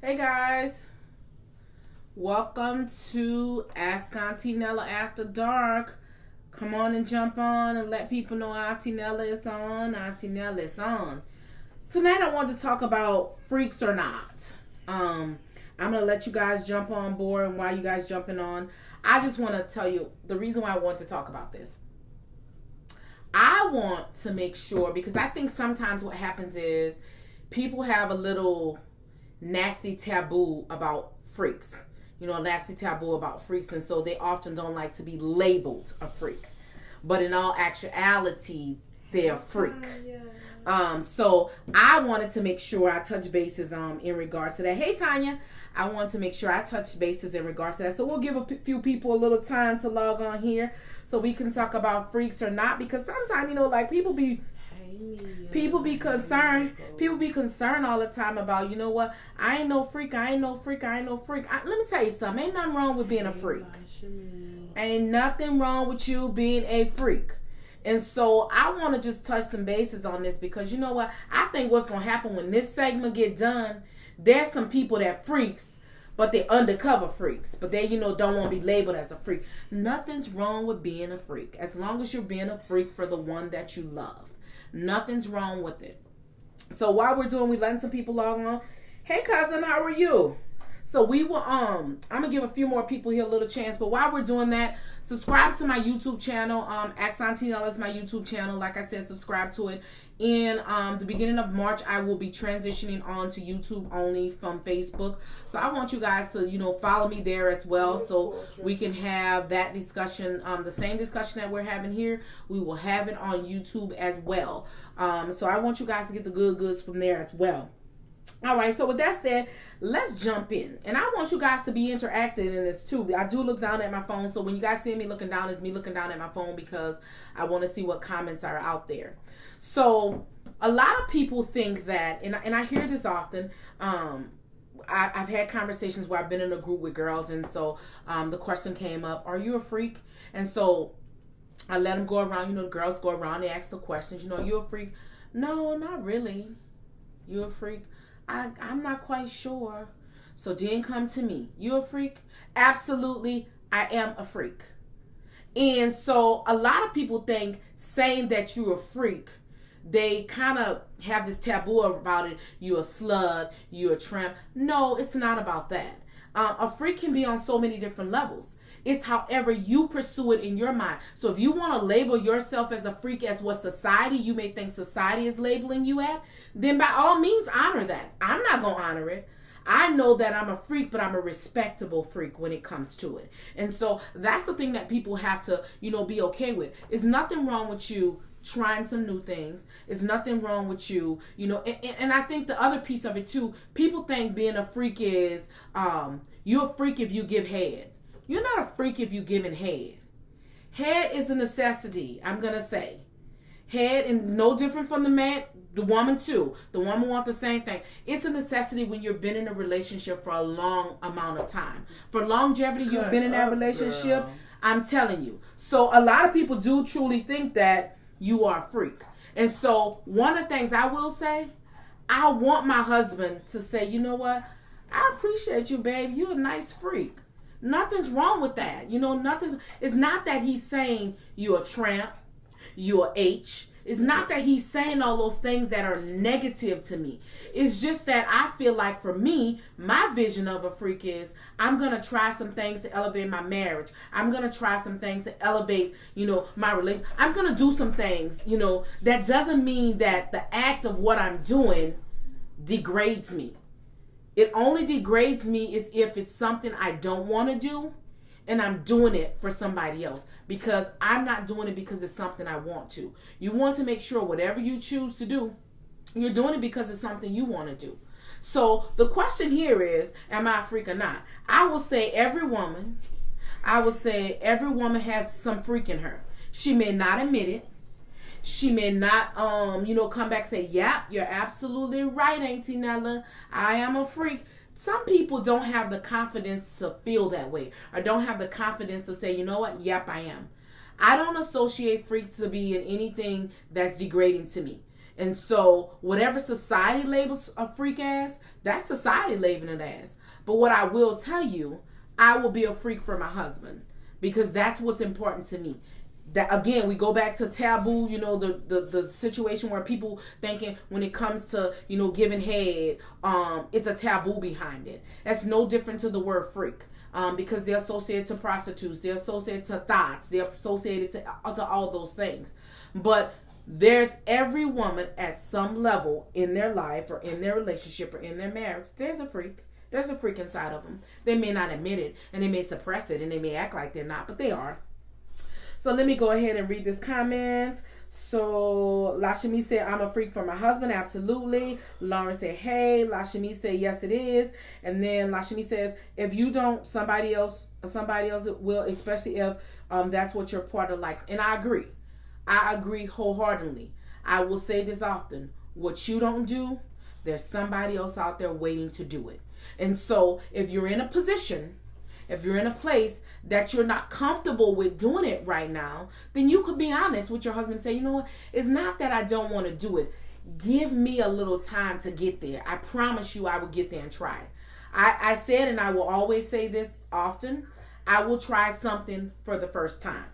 Hey guys, welcome to Ask Auntie Nella After Dark. Come on and jump on and let people know Auntie Nella is on. Auntie Nella is on. Tonight I want to talk about freaks or not. I'm gonna let you guys jump on board, and while you guys jumping on, I just want to tell you the reason why I want to talk about this. I want to make sure, because I think sometimes what happens is people have a little nasty taboo about freaks. Nasty taboo about freaks, and so they often don't like to be labeled a freak. But in all actuality, they're a freak. So I wanted to make sure I touch bases in regards to that. Hey Tanya, I want to make sure I touch bases in regards to that. So we'll give a few people a little time to log on here so we can talk about freaks or not, because sometimes people be concerned. People be concerned all the time about, I ain't no freak. Let me tell you something. Ain't nothing wrong with being a freak. Ain't nothing wrong with you being a freak. And so I want to just touch some bases on this, because you know what? I think what's going to happen when this segment get done, there's some people that freaks, but they undercover freaks. But they, don't want to be labeled as a freak. Nothing's wrong with being a freak, as long as you're being a freak for the one that you love. Nothing's wrong with it. So while we're letting some people log on. Hey cousin, how are you? So we will I'm gonna give a few more people here a little chance, but while we're doing that, subscribe to my YouTube channel. Ask Auntie Nella is my YouTube channel. Like I said, subscribe to it. In the beginning of March, I will be transitioning on to YouTube only from Facebook. So I want you guys to, follow me there as well, so we can have that discussion, the same discussion that we're having here. We will have it on YouTube as well. So I want you guys to get the good goods from there as well. All right, so with that said, let's jump in. And I want you guys to be interactive in this too. I do look down at my phone, so when you guys see me looking down, it's me looking down at my phone, because I want to see what comments are out there. So a lot of people think that, and I hear this often, I've had conversations where I've been in a group with girls, and so the question came up, are you a freak? And so I let them go around, the girls go around, they ask the questions, you a freak? No, not really. You a freak? I'm not quite sure. So then come to me. You a freak? Absolutely, I am a freak. And so a lot of people think saying that you're a freak, they kind of have this taboo about it. You a slut, you a tramp. No, it's not about that. A freak can be on so many different levels. It's however you pursue it in your mind. So if you want to label yourself as a freak, as what you may think society is labeling you at, then by all means honor that. I'm not going to honor it. I know that I'm a freak, but I'm a respectable freak when it comes to it. And so that's the thing that people have to, be okay with. There's nothing wrong with you trying some new things. There's nothing wrong with you, and I think the other piece of it too, people think being a freak is, you're a freak if you give head. You're not a freak if you're giving head. Head is a necessity, I'm going to say. Head, and no different from the man, the woman too. The woman wants the same thing. It's a necessity when you've been in a relationship for a long amount of time. For longevity, you've been in that relationship, girl. I'm telling you. So a lot of people do truly think that you are a freak. And so one of the things I will say, I want my husband to say, you know what? I appreciate you, babe. You're a nice freak. Nothing's wrong with that. It's not that he's saying you're a tramp, you're a H. It's not that he's saying all those things that are negative to me. It's just that I feel like, for me, my vision of a freak is, I'm going to try some things to elevate my marriage. I'm going to try some things to elevate, my relationship. I'm going to do some things, that doesn't mean that the act of what I'm doing degrades me. It only degrades me is if it's something I don't want to do and I'm doing it for somebody else, because I'm not doing it because it's something I want to. You want to make sure whatever you choose to do, you're doing it because it's something you want to do. So the question here is, am I a freak or not? I will say every woman has some freak in her. She may not admit it. She may not, come back and say, yep, you're absolutely right, Auntie Nella. I am a freak. Some people don't have the confidence to feel that way, or don't have the confidence to say, you know what, yep, I am. I don't associate freaks to be in anything that's degrading to me. And so whatever society labels a freak as, That's society labeling it as. But what I will tell you, I will be a freak for my husband because that's what's important to me. That again, we go back to taboo, the situation where people thinking when it comes to, giving head, it's a taboo behind it. That's no different to the word freak. Because they're associated to prostitutes, they're associated to thoughts, they're associated to all those things. But there's every woman at some level in their life or in their relationship or in their marriage, there's a freak. There's a freak inside of them. They may not admit it, and they may suppress it, and they may act like they're not, but they are. So let me go ahead and read this comment. So Lashmi said, I'm a freak for my husband. Absolutely. Lauren said, hey. Lashmi said, yes, it is. And then Lashmi says, if you don't, somebody else will, especially if that's what your partner likes. And I agree. I agree wholeheartedly. I will say this often. What you don't do, there's somebody else out there waiting to do it. And so if you're in a position, if you're in a place that you're not comfortable with doing it right now, then you could be honest with your husband and say, you know what, it's not that I don't want to do it. Give me a little time to get there. I promise you I will get there and try it. I said, and I will always say this often, I will try something for the first time.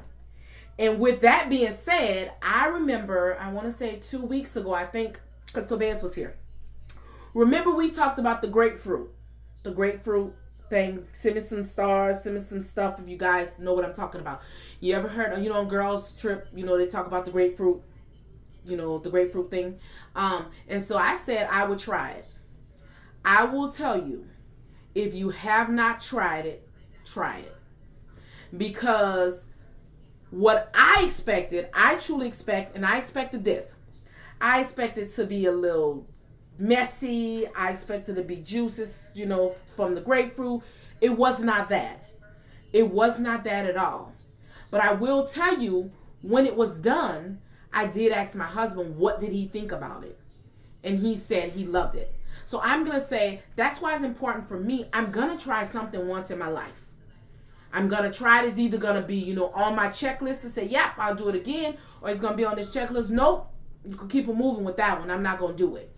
And with that being said, I remember, I want to say 2 weeks ago, I think, because Tobias was here. Remember we talked about the grapefruit thing, send me some stars, send me some stuff if you guys know what I'm talking about. You ever heard, on girls trip, they talk about the grapefruit, the grapefruit thing. And so I said I would try it. I will tell you, if you have not tried it, try it. Because what I expected, I truly expect, and I expected this. I expected to be a little messy. I expected to be juices, from the grapefruit. It was not that. It was not that at all. But I will tell you, when it was done, I did ask my husband, what did he think about it? And he said he loved it. So I'm going to say, that's why it's important for me. I'm going to try something once in my life. I'm going to try it. It's either going to be, on my checklist to say, yep, I'll do it again. Or it's going to be on this checklist. Nope, you can keep it moving with that one. I'm not going to do it.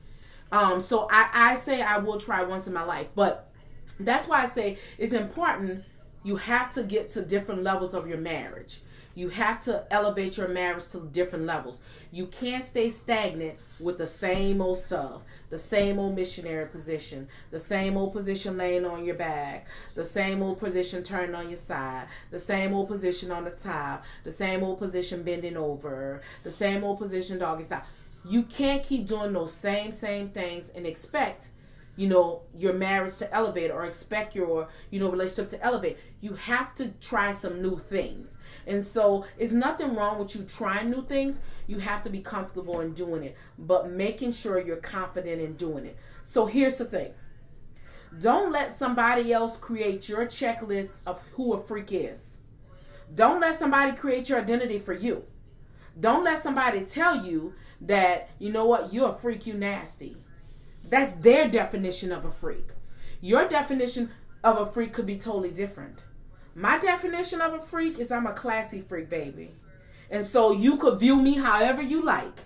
So I say I will try once in my life. But that's why I say it's important. You have to get to different levels of your marriage. You have to elevate your marriage to different levels. You can't stay stagnant with the same old stuff, the same old missionary position, the same old position laying on your back, the same old position turning on your side, the same old position on the top, the same old position bending over, the same old position doggy style. You can't keep doing those same things and expect, your marriage to elevate or expect your, relationship to elevate. You have to try some new things. And so it's nothing wrong with you trying new things. You have to be comfortable in doing it, but making sure you're confident in doing it. So here's the thing. Don't let somebody else create your checklist of who a freak is. Don't let somebody create your identity for you. Don't let somebody tell you that, you're a freak, you nasty. That's their definition of a freak. Your definition of a freak could be totally different. My definition of a freak is I'm a classy freak, baby. And so you could view me however you like.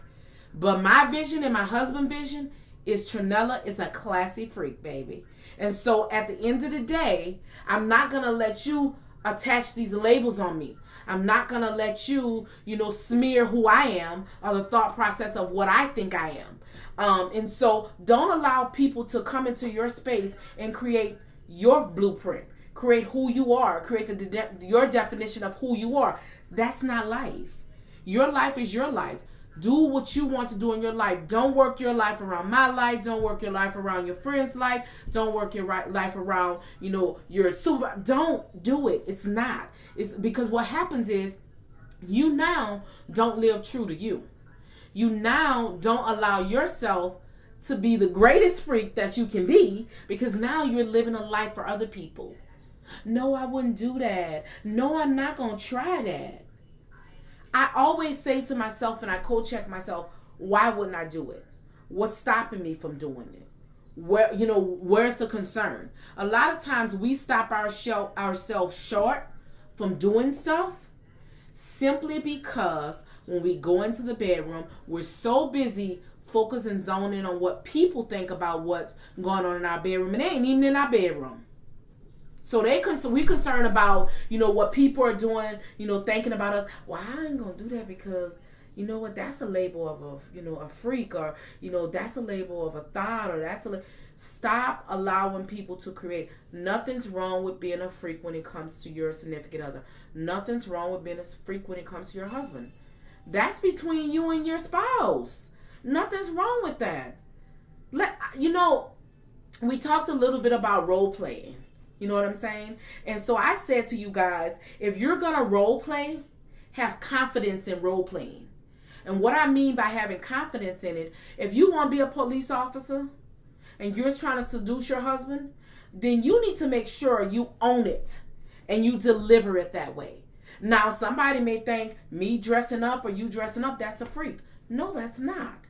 But my vision and my husband's vision is Trinella is a classy freak, baby. And so at the end of the day, I'm not going to let you attach these labels on me. I'm not going to let you, smear who I am or the thought process of what I think I am. And so don't allow people to come into your space and create your blueprint, create who you are, create your definition of who you are. That's not life. Your life is your life. Do what you want to do in your life. Don't work your life around my life. Don't work your life around your friend's life. Don't work your life around, your super. Don't do it. It's not. It's because what happens is you now don't live true to you. You now don't allow yourself to be the greatest freak that you can be because now you're living a life for other people. No, I wouldn't do that. No, I'm not going to try that. I always say to myself and I co-check myself, why wouldn't I do it? What's stopping me from doing it? Where's the concern? A lot of times we stop ourselves short from doing stuff simply because when we go into the bedroom, we're so busy focus and zone in on what people think about what's going on in our bedroom, and they ain't even in our bedroom. So we concerned about, what people are doing, thinking about us. Well, I ain't gonna do that because, you know what, that's a label of a freak, or, that's a label of a thought, or stop allowing people to create. Nothing's wrong with being a freak when it comes to your significant other. Nothing's wrong with being a freak when it comes to your husband. That's between you and your spouse. Nothing's wrong with that. We talked a little bit about role playing. You know what I'm saying? And so I said to you guys, if you're going to role play, have confidence in role playing. And what I mean by having confidence in it, if you want to be a police officer and you're trying to seduce your husband, then you need to make sure you own it and you deliver it that way. Now, somebody may think me dressing up or you dressing up, that's a freak. No, that's not.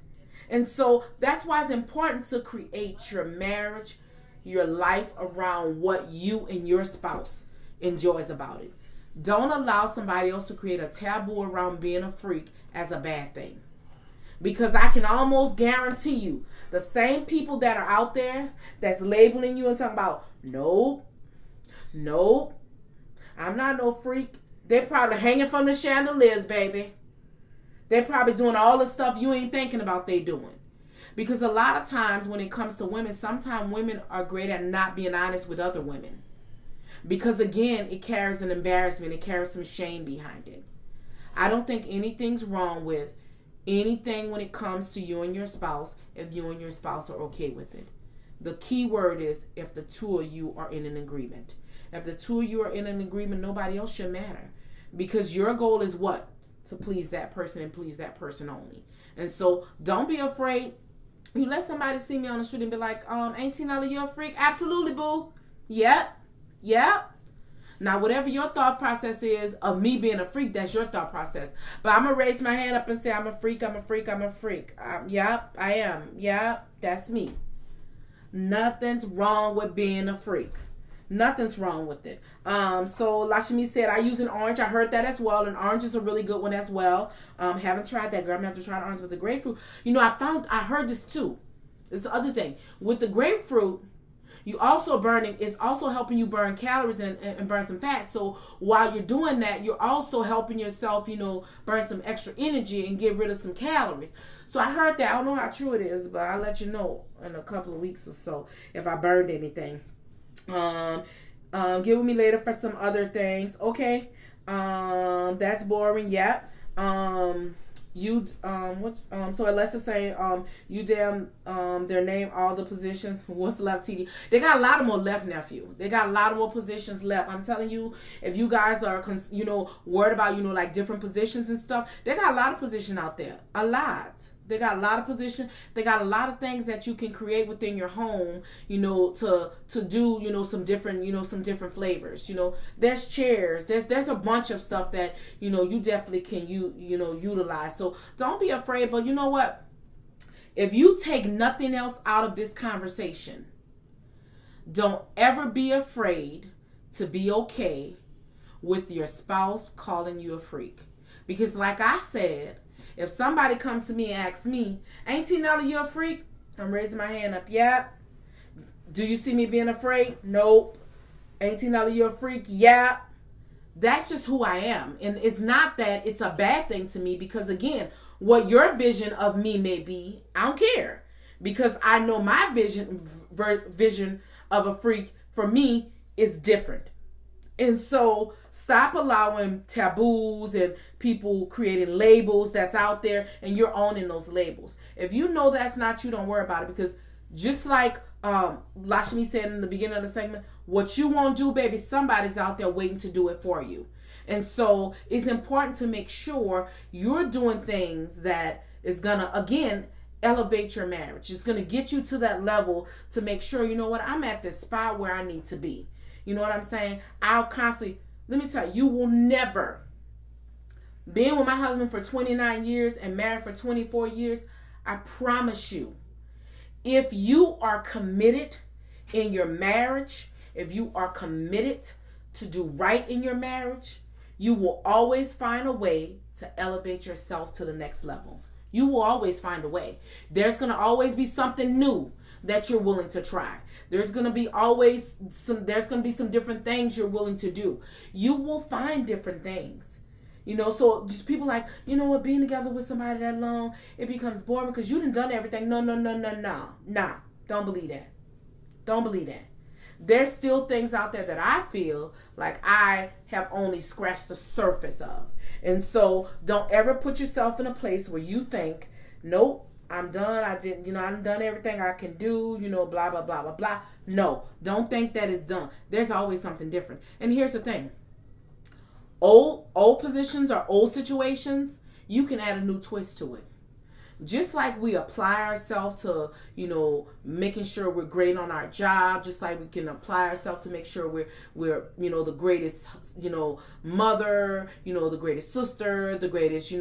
And so that's why it's important to create your marriage, your life around what you and your spouse enjoys about it. Don't allow somebody else to create a taboo around being a freak as a bad thing. Because I can almost guarantee you, the same people that are out there that's labeling you and talking about, nope, I'm not no freak. They're probably hanging from the chandeliers, baby. They're probably doing all the stuff you ain't thinking about they doing. Because a lot of times when it comes to women, sometimes women are great at not being honest with other women. Because again, it carries an embarrassment. It carries some shame behind it. I don't think anything's wrong with anything when it comes to you and your spouse if you and your spouse are okay with it. The key word is if the two of you are in an agreement. If the two of you are in an agreement, nobody else should matter. Because your goal is what? To please that person and please that person only. And so don't be afraid. You let somebody see me on the street and be like, ain't Tinella, you a freak? Absolutely, boo. Yep. Now, whatever your thought process is of me being a freak, that's your thought process. But I'm going to raise my hand up and say, I'm a freak. Yep, I am. Yep, that's me. Nothing's wrong with being a freak. Nothing's wrong with it. So Lashmi said, I use an orange. I heard that as well. And orange is a really good one as well. Haven't tried that, girl. I'm going to have to try the orange with the grapefruit. I heard this too. It's the other thing. With the grapefruit, you also burning, it's also helping you burn calories and burn some fat. So while you're doing that, you're also helping yourself, burn some extra energy and get rid of some calories. So I heard that. I don't know how true it is, but I'll let you know in a couple of weeks or so if I burned anything. Get with me later for some other things. Okay. That's boring. Yeah. So let's just say, you their name, all the positions. What's left, TD? They got a lot more left, nephew. They got a lot more positions left. I'm telling you, if you guys are, worried about, like different positions and stuff, they got a lot of position out there. A lot. They got a lot of position. They got a lot of things that you can create within your home, to do, some different flavors. There's chairs. There's a bunch of stuff that, you definitely can utilize. So don't be afraid. But you know what? If you take nothing else out of this conversation, don't ever be afraid to be okay with your spouse calling you a freak. Because like I said, if somebody comes to me and asks me, ain't Tinella, you a freak? I'm raising my hand up. Yeah. Do you see me being afraid? Nope. Ain't Tinella, you a freak? Yeah. That's just who I am. And it's not that it's a bad thing to me, because again, what your vision of me may be, I don't care. Because I know my vision of a freak for me is different. And so stop allowing taboos and people creating labels that's out there, and you're owning those labels. If you know that's not you, don't worry about it. Because just like Lashmi said in the beginning of the segment, what you won't do, baby, somebody's out there waiting to do it for you. And so it's important to make sure you're doing things that is going to, again, elevate your marriage. It's going to get you to that level to make sure, I'm at this spot where I need to be. You know what I'm saying? I'll constantly, let me tell you, you will never, being with my husband for 29 years and married for 24 years, I promise you, if you are committed in your marriage, if you are committed to do right in your marriage, you will always find a way to elevate yourself to the next level. You will always find a way. There's going to always be something new that you're willing to try. There's going to be some different things you're willing to do. You will find different things. So just people like, being together with somebody that long, it becomes boring because you done everything. No. Nah. Don't believe that. Don't believe that. There's still things out there that I feel like I have only scratched the surface of. And so don't ever put yourself in a place where you think, nope, I'm done. I've done everything I can do, blah, blah, blah, blah, blah. No, don't think that it's done. There's always something different. And here's the thing. Old positions or old situations, you can add a new twist to it. Just like we apply ourselves to, making sure we're great on our job, just like we can apply ourselves to make sure we're the greatest, mother, the greatest sister, the greatest,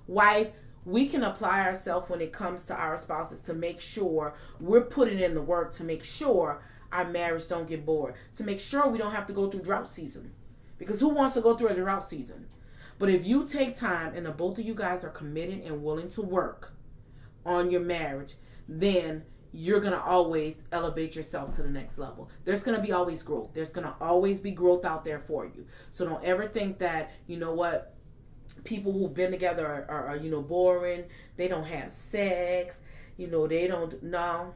wife. We can apply ourselves when it comes to our spouses to make sure we're putting in the work to make sure our marriage don't get bored, to make sure we don't have to go through drought season. Because who wants to go through a drought season? But if you take time and the both of you guys are committed and willing to work on your marriage, then you're going to always elevate yourself to the next level. There's going to be always growth. There's going to always be growth out there for you. So don't ever think that, people who've been together are boring. They don't have sex. They don't, no.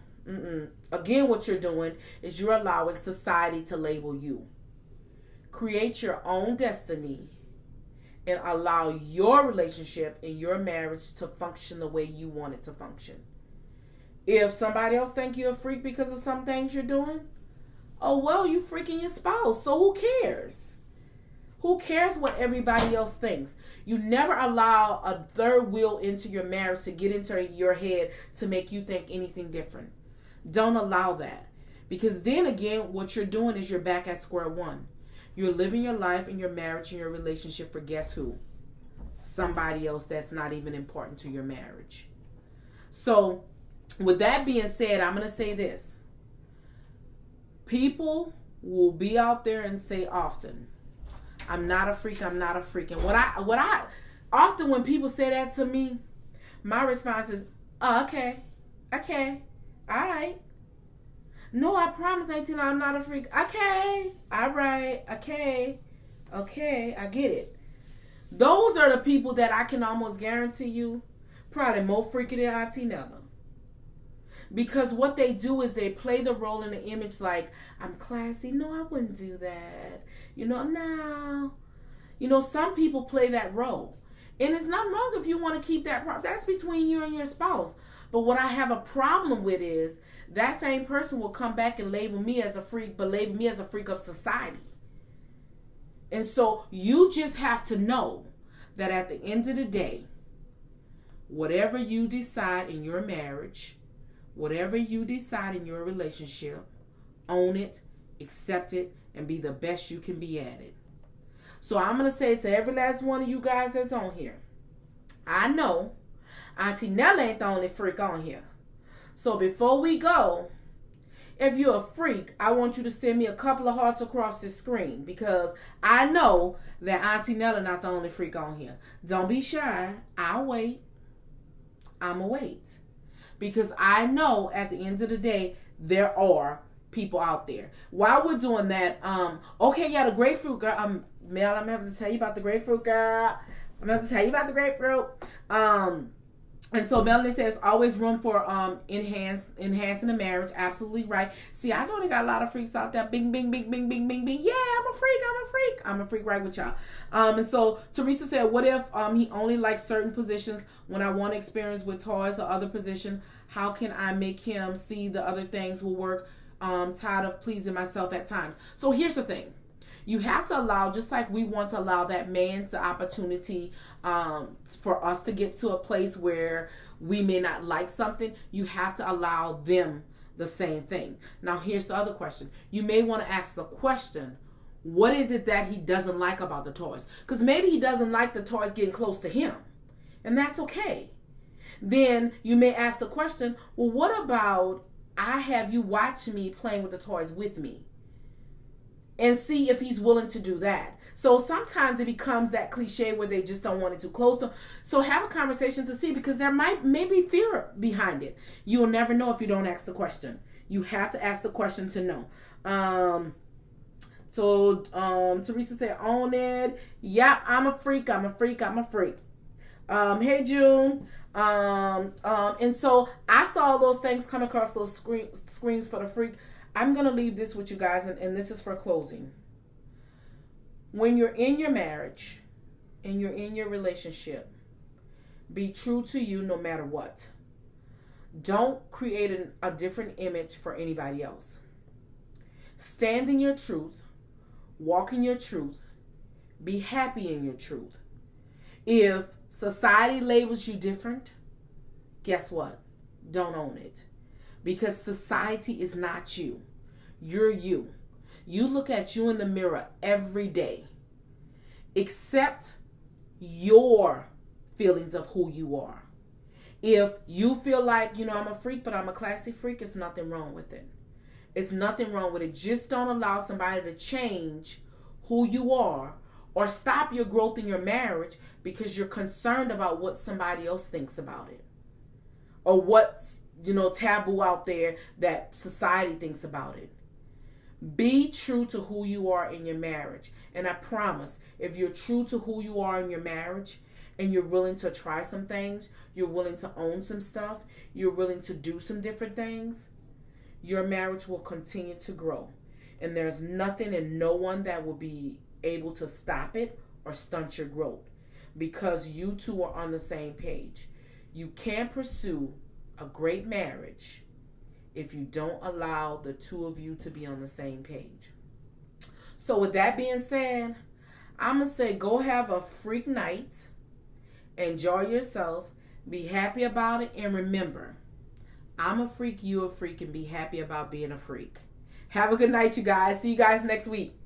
Again, what you're doing is you're allowing society to label you. Create your own destiny and allow your relationship and your marriage to function the way you want it to function. If somebody else think you're a freak because of some things you're doing, oh, well, you freaking your spouse. So who cares? Who cares what everybody else thinks? You never allow a third wheel into your marriage to get into your head to make you think anything different. Don't allow that. Because then again, what you're doing is you're back at square one. You're living your life and your marriage and your relationship for guess who? Somebody else that's not even important to your marriage. So, with that being said, I'm going to say this. People will be out there and say often, I'm not a freak, I'm not a freak. And what I often when people say that to me, my response is, oh, okay, all right. No, I promise, Auntie, I'm not a freak. Okay, all right, okay, I get it. Those are the people that I can almost guarantee you probably more freaky than Auntie Nella. Because what they do is they play the role in the image like, I'm classy. No, I wouldn't do that. No. Some people play that role. And it's not wrong if you want to keep that. That's between you and your spouse. But what I have a problem with is that same person will come back and label me as a freak, but label me as a freak of society. And so you just have to know that at the end of the day, whatever you decide in your marriage, whatever you decide in your relationship, own it, accept it, and be the best you can be at it. So I'm going to say to every last one of you guys that's on here, I know Auntie Nella ain't the only freak on here. So before we go, if you're a freak, I want you to send me a couple of hearts across the screen because I know that Auntie Nella not the only freak on here. Don't be shy. I'll wait. I'ma wait. Because I know at the end of the day, there are people out there. While we're doing that, the grapefruit girl. Mel, I'm going to have to tell you about the grapefruit girl. And so Melanie says, always room for enhancing the marriage. Absolutely right. See, I know they got a lot of freaks out there. Bing, bing, bing, bing, bing, bing, bing. Yeah, I'm a freak right with y'all. And so Teresa said, what if he only likes certain positions when I want experience with toys or other position? How can I make him see the other things will work? Tired of pleasing myself at times. So here's the thing. You have to allow, just like we want to allow that man the opportunity for us to get to a place where we may not like something, you have to allow them the same thing. Now, here's the other question. You may want to ask the question, what is it that he doesn't like about the toys? Because maybe he doesn't like the toys getting close to him, and that's okay. Then you may ask the question, well, what about I have you watch me playing with the toys with me? and see if he's willing to do that. So sometimes it becomes that cliche where they just don't want it too close. So have a conversation to see, because there may be fear behind it. You'll never know if you don't ask the question. You have to ask the question to know. Teresa said, own it. Yep, I'm a freak. I'm a freak. I'm a freak. Hey, June. And so I saw those things come across those screens for the freak. I'm going to leave this with you guys, and this is for closing. When you're in your marriage and you're in your relationship, be true to you no matter what. Don't create a different image for anybody else. Stand in your truth. Walk in your truth. Be happy in your truth. If society labels you different, guess what? Don't own it. Because society is not you. You're you. You look at you in the mirror every day. Accept your feelings of who you are. If you feel like, I'm a freak, but I'm a classy freak, it's nothing wrong with it. It's nothing wrong with it. Just don't allow somebody to change who you are or stop your growth in your marriage because you're concerned about what somebody else thinks about it. Or what's, taboo out there that society thinks about it. Be true to who you are in your marriage. And I promise, if you're true to who you are in your marriage and you're willing to try some things, you're willing to own some stuff, you're willing to do some different things, your marriage will continue to grow. And there's nothing and no one that will be able to stop it or stunt your growth, because you two are on the same page. You can't pursue a great marriage if you don't allow the two of you to be on the same page. So with that being said, I'm going to say go have a freak night. Enjoy yourself. Be happy about it. And remember, I'm a freak, you a freak, and be happy about being a freak. Have a good night, you guys. See you guys next week.